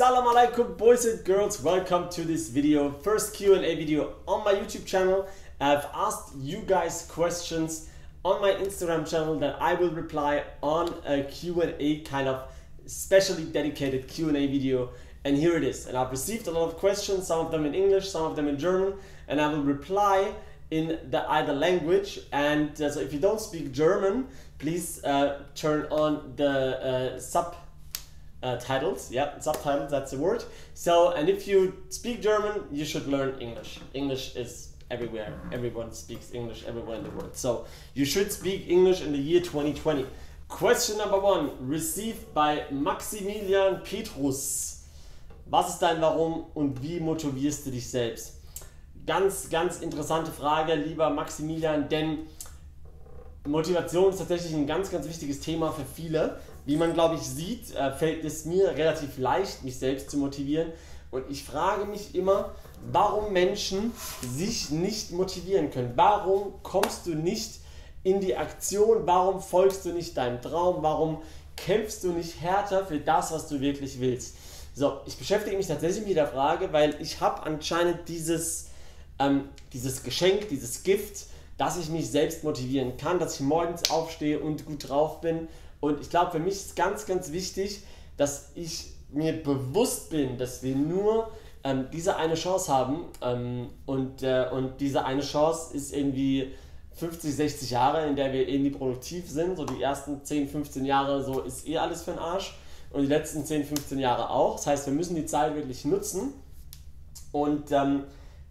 Assalamu alaikum boys and girls, welcome to this video, first Q&A video on my YouTube channel. I've asked you guys questions on my Instagram channel that I will reply on a Q&A, kind of specially dedicated Q&A video, and here it is. And I've received a lot of questions, some of them in English, some of them in German, and I will reply in the either language. And so if you don't speak German, please turn on the subtitles. Yeah, subtitles, that's the word. So, and if you speak German, you should learn English. English is everywhere. Everyone speaks English everywhere in the world. So you should speak English in the year 2020. Question number 1, received by Maximilian Petrus. Was ist dein Warum und wie motivierst du dich selbst? Ganz interessante Frage, lieber Maximilian, denn Motivation ist tatsächlich ein ganz wichtiges Thema für viele. Wie man, glaube ich, sieht, fällt es mir relativ leicht, mich selbst zu motivieren. Und ich frage mich immer, warum Menschen sich nicht motivieren können. Warum kommst du nicht in die Aktion? Warum folgst du nicht deinem Traum? Warum kämpfst du nicht härter für das, was du wirklich willst? So, ich beschäftige mich tatsächlich mit der Frage, weil ich habe anscheinend dieses Geschenk, dieses Gift, dass ich mich selbst motivieren kann, dass ich morgens aufstehe und gut drauf bin. Und ich glaube, für mich ist ganz wichtig, dass ich mir bewusst bin, dass wir nur diese eine Chance haben, und diese eine Chance ist irgendwie 50, 60 Jahre, in der wir irgendwie produktiv sind. So die ersten 10, 15 Jahre, so ist eh alles für den Arsch, und die letzten 10, 15 Jahre auch. Das heißt, wir müssen die Zeit wirklich nutzen, und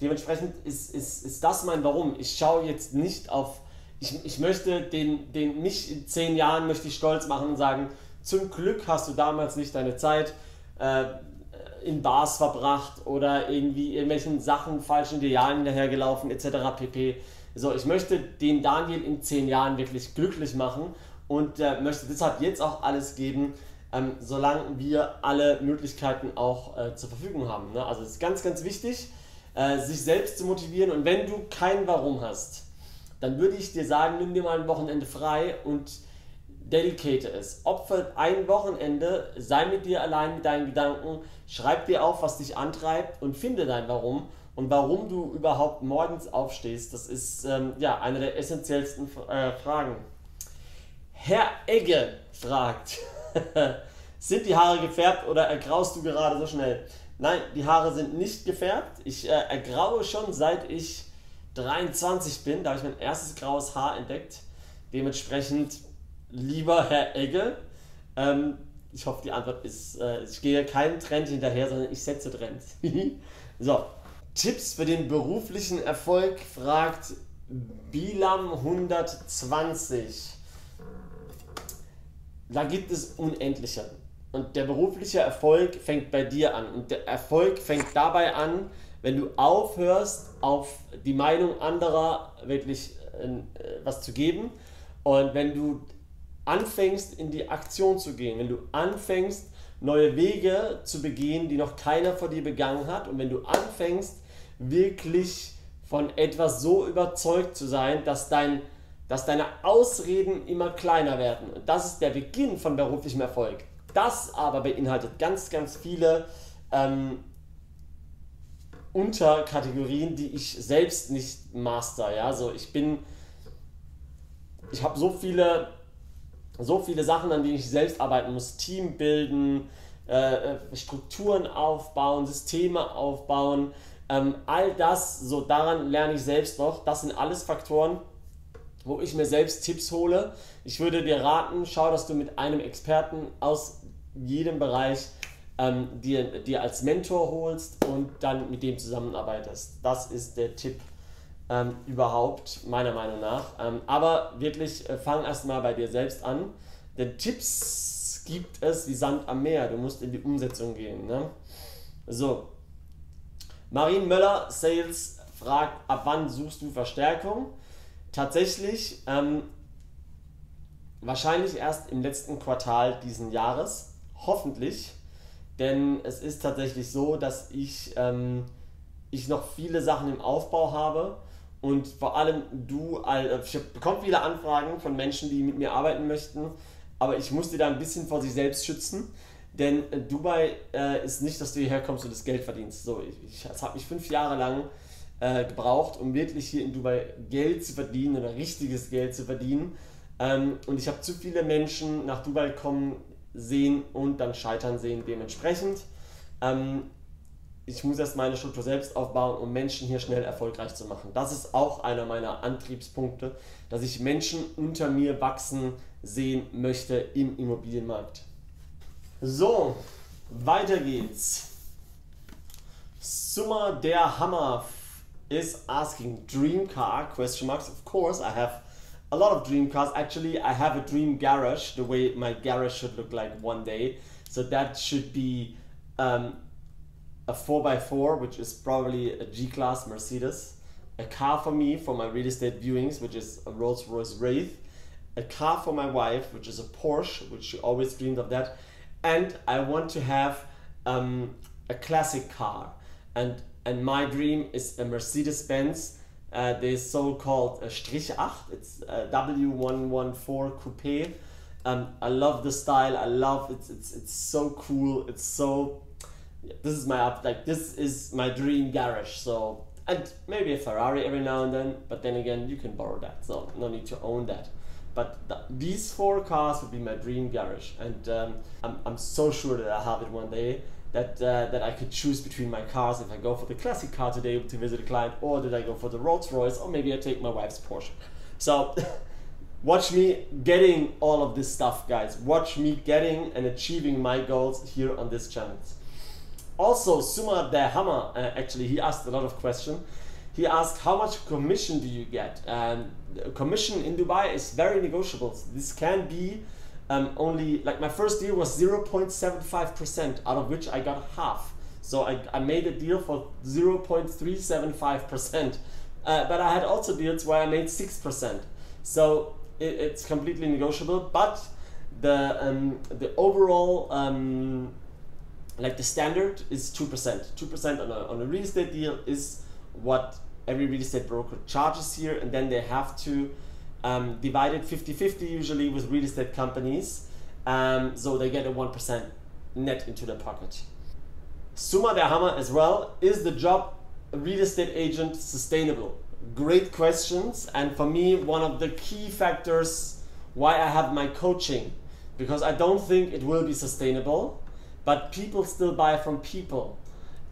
dementsprechend ist das mein Warum. Ich schaue jetzt nicht auf, ich möchte nicht in 10 Jahren möchte ich stolz machen und sagen, zum Glück hast du damals nicht deine Zeit in Bars verbracht oder irgendwie irgendwelchen Sachen, falschen Idealen hinterhergelaufen etc. pp. So, ich möchte den Daniel in 10 Jahren wirklich glücklich machen und möchte deshalb jetzt auch alles geben, solange wir alle Möglichkeiten auch zur Verfügung haben. Ne? Also es ist ganz wichtig, sich selbst zu motivieren, und wenn du kein Warum hast, dann würde ich dir sagen, nimm dir mal ein Wochenende frei und dedicate es. Opfer ein Wochenende, sei mit dir allein, mit deinen Gedanken, schreib dir auf, was dich antreibt, und finde dein Warum und warum du überhaupt morgens aufstehst. Das ist ja eine der essentiellsten Fragen. Herr Egge fragt, sind die Haare gefärbt oder ergraust du gerade so schnell? Nein, die Haare sind nicht gefärbt. Ich ergraue schon seit ich 23 bin. Da habe ich mein erstes graues Haar entdeckt. Dementsprechend, lieber Herr Egge, ich hoffe, die Antwort ist, ich gehe keinem Trend hinterher, sondern ich setze Trends. So, Tipps für den beruflichen Erfolg, fragt Bilam 120. Da gibt es unendliche. Und der berufliche Erfolg fängt bei dir an. Und der Erfolg fängt dabei an, wenn du aufhörst, auf die Meinung anderer wirklich was zu geben. Und wenn du anfängst, in die Aktion zu gehen, wenn du anfängst, neue Wege zu begehen, die noch keiner vor dir begangen hat, und wenn du anfängst, wirklich von etwas so überzeugt zu sein, dass deine Ausreden immer kleiner werden. Und das ist der Beginn von beruflichem Erfolg. Das aber beinhaltet ganz viele Unterkategorien, die ich selbst nicht master. Ja? Also ich habe so viele Sachen, an denen ich selbst arbeiten muss. Team bilden, Strukturen aufbauen, Systeme aufbauen, all das, so daran lerne ich selbst noch. Das sind alles Faktoren, wo ich mir selbst Tipps hole. Ich würde dir raten, schau, dass du mit einem Experten aus jedem Bereich dir als Mentor holst und dann mit dem zusammenarbeitest. Das ist der Tipp überhaupt, meiner Meinung nach. Aber wirklich, fang erstmal bei dir selbst an, denn Tipps gibt es wie Sand am Meer. Du musst in die Umsetzung gehen. Ne? So, Marien Möller, Sales, fragt, ab wann suchst du Verstärkung? Tatsächlich wahrscheinlich erst im letzten Quartal diesen Jahres, hoffentlich, denn es ist tatsächlich so, dass ich noch viele Sachen im Aufbau habe, und vor allem ich bekomme viele Anfragen von Menschen, die mit mir arbeiten möchten, aber ich muss die da ein bisschen vor sich selbst schützen, denn Dubai ist nicht, dass du hierher kommst und das Geld verdienst. So, es hat mich 5 Jahre lang gebraucht, um wirklich hier in Dubai Geld zu verdienen oder richtiges Geld zu verdienen. Und ich habe zu viele Menschen nach Dubai kommen sehen und dann scheitern sehen dementsprechend. Ich muss erst meine Struktur selbst aufbauen, um Menschen hier schnell erfolgreich zu machen. Das ist auch einer meiner Antriebspunkte, dass ich Menschen unter mir wachsen sehen möchte im Immobilienmarkt. So, weiter geht's. Summa der Hammer is asking, dream car, question marks. Of course, I have a lot of dream cars. Actually, I have a dream garage, the way my garage should look like one day. So that should be a 4x4, which is probably a G-Class Mercedes. A car for me for my real estate viewings, which is a Rolls-Royce Wraith. A car for my wife, which is a Porsche, which she always dreamed of that. And I want to have a classic car. And my dream is a Mercedes-Benz, the so-called Strich 8. It's a W114 Coupe. I love the style. I love it. It's so cool. It's so. This is my dream garage. So, and maybe a Ferrari every now and then. But then again, you can borrow that. So no need to own that. But these 4 cars would be my dream garage, and I'm so sure that I'll have it one day. That I could choose between my cars if I go for the classic car today to visit a client, or did I go for the Rolls Royce, or maybe I take my wife's Porsche. So watch me getting all of this stuff, guys. Watch me getting and achieving my goals here on this channel. Also, Summa der Hammer, actually, he asked a lot of questions. He asked, how much commission do you get? And commission in Dubai is very negotiable. This can be only, like my first deal was 0.75%, out of which I got half. So I made a deal for 0.375%. But I had also deals where I made 6%. So it's completely negotiable. But the overall, like the standard is 2%. 2% on a real estate deal is what every real estate broker charges here, and then they have to divide it 50-50 usually with real estate companies, so they get a 1% net into their pocket. Summa der Hammer as well, is the job a real estate agent sustainable? Great questions, and for me one of the key factors why I have my coaching, because I don't think it will be sustainable, but people still buy from people.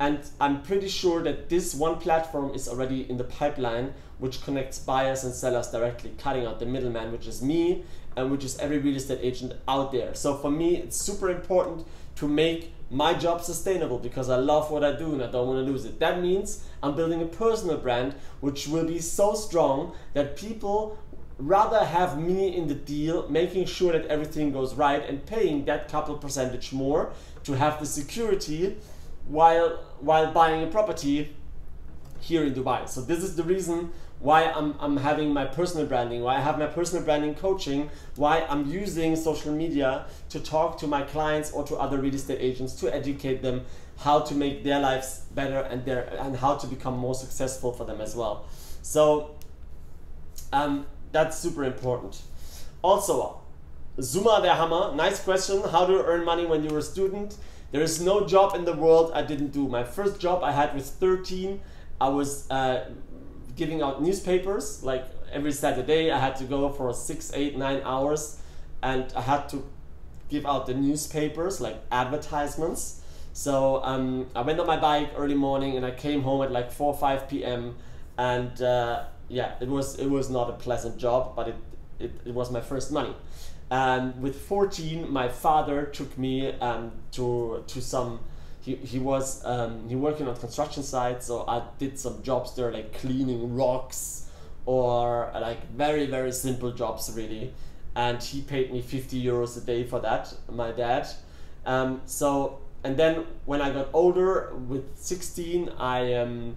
And I'm pretty sure that this one platform is already in the pipeline, which connects buyers and sellers directly, cutting out the middleman, which is me and which is every real estate agent out there. So for me, it's super important to make my job sustainable, because I love what I do and I don't want to lose it. That means I'm building a personal brand which will be so strong that people rather have me in the deal, making sure that everything goes right and paying that couple percentage more to have the security while buying a property here in Dubai. So this is the reason why I'm having my personal branding, why I have my personal branding coaching, why I'm using social media to talk to my clients or to other real estate agents to educate them how to make their lives better and how to become more successful for them as well. So that's super important. Also, Summa der Hammer, nice question. How to earn money when you're a student? There is no job in the world I didn't do. My first job I had was 13. I was giving out newspapers, like every Saturday I had to go for 6, 8, 9 hours, and I had to give out the newspapers, like advertisements. So I went on my bike early morning and I came home at like 4 or 5 p.m. and yeah, it was not a pleasant job, but it was my first money. And with 14, my father took me to some. He was working on construction sites, so I did some jobs there, like cleaning rocks or like very, very simple jobs really. And he paid me 50 euros a day for that, my dad. And then when I got older, with 16, I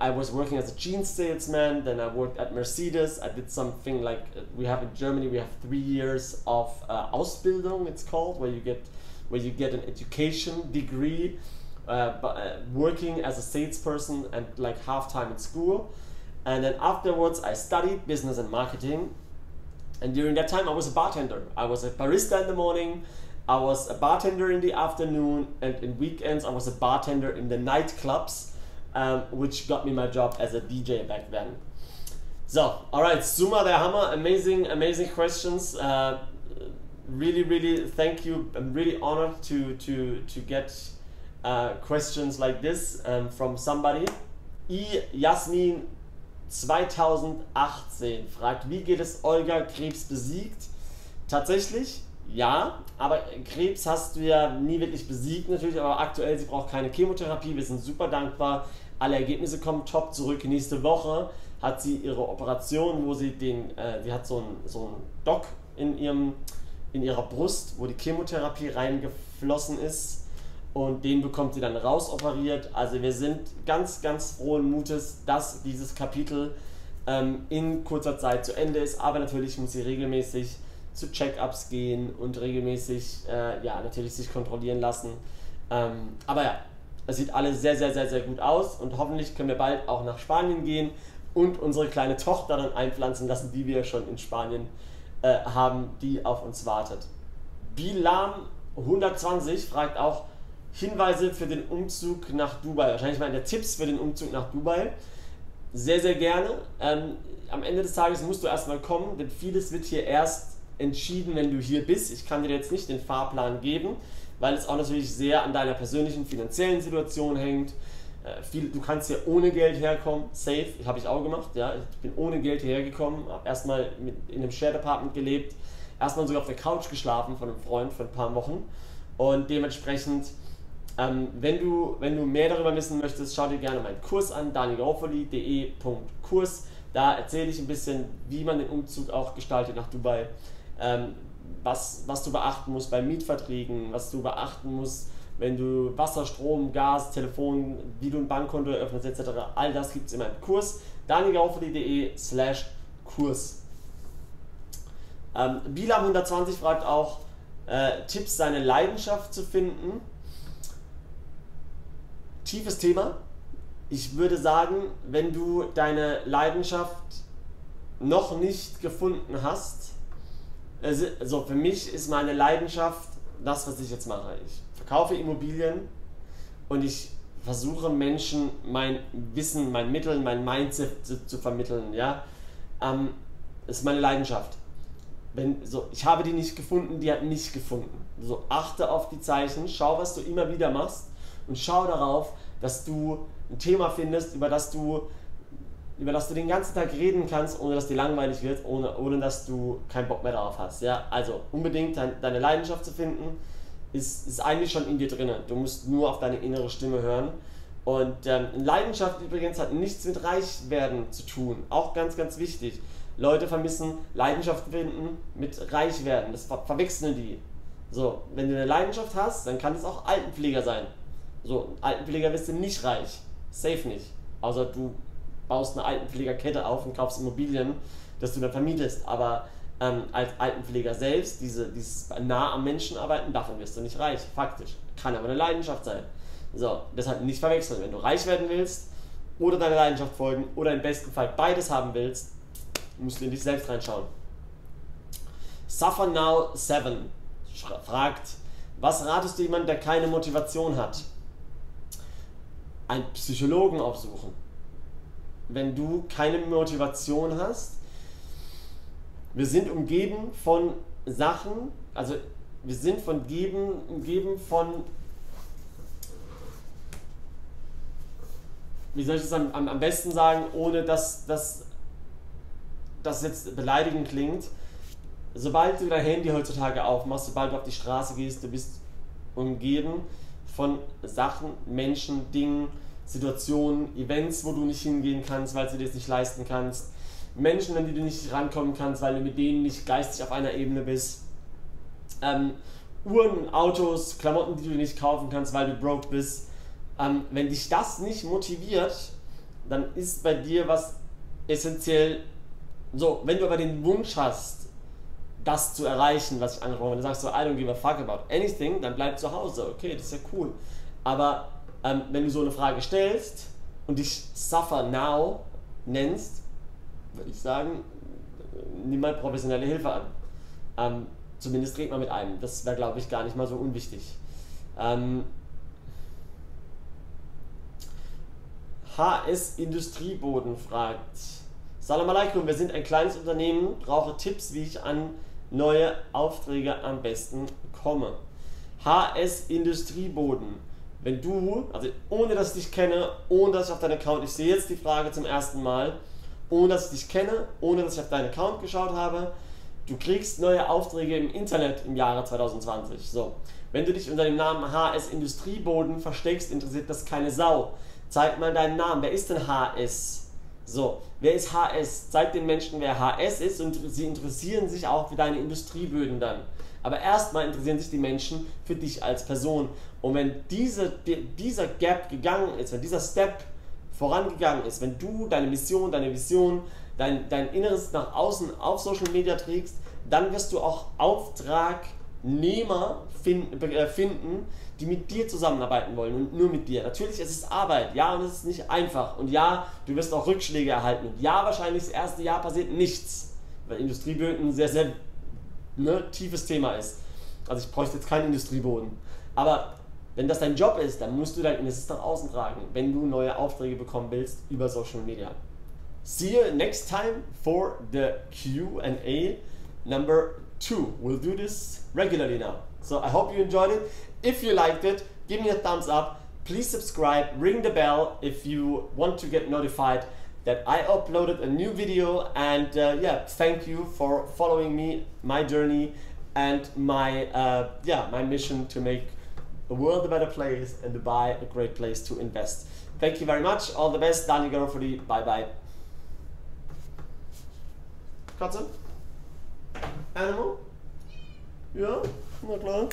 was working as a jeans salesman. Then I worked at Mercedes. I did something like we have in Germany. We have 3 years of Ausbildung, it's called, where you get an education degree, working as a salesperson and like half-time in school. And then afterwards, I studied business and marketing. And during that time, I was a bartender. I was a barista in the morning, I was a bartender in the afternoon, and in weekends I was a bartender in the nightclubs, which got me my job as a DJ back then. So, alright, Suma der Hammer, amazing questions. Really thank you. I'm really honored to get questions like this from somebody. Jasmin 2018 fragt, wie geht es Olga, Krebs besiegt? Tatsächlich, ja, aber Krebs hast du ja nie wirklich besiegt natürlich, aber aktuell, sie braucht keine Chemotherapie, wir sind super dankbar, alle Ergebnisse kommen top zurück. Nächste Woche hat sie ihre Operation, wo sie sie hat so einen Dock in ihrer Brust, wo die Chemotherapie reingeflossen ist, und den bekommt sie dann rausoperiert. Also wir sind ganz frohen Mutes, dass dieses Kapitel in kurzer Zeit zu Ende ist, aber natürlich muss sie regelmäßig zu Check-ups gehen und regelmäßig natürlich sich kontrollieren lassen. Aber ja, es sieht alles sehr gut aus, und hoffentlich können wir bald auch nach Spanien gehen und unsere kleine Tochter dann einpflanzen lassen, die wir schon in Spanien haben, die auf uns wartet. Bilam 120 fragt auch, Hinweise für den Umzug nach Dubai. Wahrscheinlich meint er Tipps für den Umzug nach Dubai. Sehr gerne. Am Ende des Tages musst du erstmal kommen, denn vieles wird hier erst entschieden, wenn du hier bist. Ich kann dir jetzt nicht den Fahrplan geben, weil es auch natürlich sehr an deiner persönlichen finanziellen Situation hängt. Du kannst hier ohne Geld herkommen, safe, habe ich auch gemacht. Ja. Ich bin ohne Geld hierher gekommen, habe erstmal in einem Shared Apartment gelebt, erstmal sogar auf der Couch geschlafen von einem Freund für ein paar Wochen, und dementsprechend wenn du mehr darüber wissen möchtest, schau dir gerne meinen Kurs an, danielgarofoli.de/Kurs. Da erzähle ich ein bisschen, wie man den Umzug auch gestaltet nach Dubai, was du beachten musst bei Mietverträgen, was du beachten musst, wenn du Wasser, Strom, Gas, Telefon, wie du ein Bankkonto eröffnest etc. All das gibt es in meinem Kurs, danielgarofoli.de/Kurs. Bilam 120 fragt auch, Tipps, seine Leidenschaft zu finden. Tiefes Thema. Ich würde sagen, wenn du deine Leidenschaft noch nicht gefunden hast, also für mich ist meine Leidenschaft das, was ich jetzt mache. Ich verkaufe Immobilien und ich versuche Menschen mein Wissen, mein Mittel, mein Mindset zu vermitteln. Ja? Das ist meine Leidenschaft. Ich habe die nicht gefunden, die hat mich gefunden. So, achte auf die Zeichen, schau, was du immer wieder machst, und schau darauf, dass du ein Thema findest, über das du den ganzen Tag reden kannst, ohne dass dir langweilig wird, ohne dass du keinen Bock mehr darauf hast. Ja? Also unbedingt deine Leidenschaft zu finden, ist eigentlich schon in dir drin. Du musst nur auf deine innere Stimme hören. Und Leidenschaft übrigens hat nichts mit Reichwerden zu tun. Auch ganz wichtig. Leute vermissen Leidenschaft finden mit Reichwerden. Das verwechseln die. So, wenn du eine Leidenschaft hast, dann kann es auch Altenpfleger sein. So, ein Altenpfleger wirst du nicht reich. Safe nicht. Außer du baust eine Altenpflegerkette auf und kaufst Immobilien, dass du dann vermietest. Aber als Altenpfleger selbst, dieses nah am Menschen arbeiten, davon wirst du nicht reich. Faktisch. Kann aber eine Leidenschaft sein. So, deshalb nicht verwechseln. Wenn du reich werden willst oder deiner Leidenschaft folgen oder im besten Fall beides haben willst, musst du in dich selbst reinschauen. Suffer Now 7 fragt, was ratest du jemandem, der keine Motivation hat? Einen Psychologen aufsuchen. Wenn du keine Motivation hast, wir sind umgeben von Sachen, also wir sind umgeben von, wie soll ich das am besten sagen, ohne dass das jetzt beleidigend klingt. Sobald du dein Handy heutzutage aufmachst, sobald du auf die Straße gehst, du bist umgeben von Sachen, Menschen, Dingen, Situationen, Events, wo du nicht hingehen kannst, weil du dir das nicht leisten kannst. Menschen, an die du nicht rankommen kannst, weil du mit denen nicht geistig auf einer Ebene bist. Uhren, Autos, Klamotten, die du nicht kaufen kannst, weil du broke bist. Wenn dich das nicht motiviert, dann ist bei dir was essentiell. So, wenn du aber den Wunsch hast, das zu erreichen, was ich angesprochen habe, wenn du sagst so, I don't give a fuck about anything, dann bleib zu Hause, okay, das ist ja cool. Aber wenn du so eine Frage stellst und dich Suffer Now nennst, würde ich sagen, nimm mal professionelle Hilfe an. zumindest red mal mit einem. Das wäre, glaube ich, gar nicht mal so unwichtig. HS Industrieboden fragt: Salam alaikum, wir sind ein kleines Unternehmen, brauche Tipps, wie ich an neue Aufträge am besten komme. HS Industrieboden, wenn du, also ohne dass ich dich kenne, ohne dass ich auf deinen Account, ich sehe jetzt die Frage zum ersten Mal, ohne dass ich dich kenne, ohne dass ich auf deinen Account geschaut habe, du kriegst neue Aufträge im Internet im Jahre 2020. So, wenn du dich unter dem Namen HS Industrieboden versteckst, interessiert das keine Sau. Zeig mal deinen Namen. Wer ist denn HS? So, wer ist HS? Zeig den Menschen, wer HS ist, und sie interessieren sich auch für deine Industrieböden dann. Aber erstmal interessieren sich die Menschen für dich als Person. Und wenn dieser Gap gegangen ist, wenn dieser Step vorangegangen ist, wenn du deine Mission, deine Vision, dein Inneres nach außen auf Social Media trägst, dann wirst du auch Auftragnehmer finden, die mit dir zusammenarbeiten wollen und nur mit dir. Natürlich, es ist Arbeit, ja, und es ist nicht einfach. Und ja, du wirst auch Rückschläge erhalten. Und ja, wahrscheinlich das erste Jahr passiert nichts, weil Industrieböden ein sehr, sehr tiefes Thema ist. Also ich bräuchte jetzt keinen Industrieboden. Aber wenn das dein Job ist, dann musst du dein Inneres nach außen tragen, wenn du neue Aufträge bekommen willst über Social Media. See you next time for the Q&A number 2. We'll do this regularly now. So I hope you enjoyed it. If you liked it, give me a thumbs up. Please subscribe, ring the bell if you want to get notified that I uploaded a new video. And yeah, thank you for following me, my journey, and my mission to make the world a better place and Dubai a great place to invest. Thank you very much. All the best. Daniel Garofoli. Bye bye. Katze? Animal? Ja, na klar.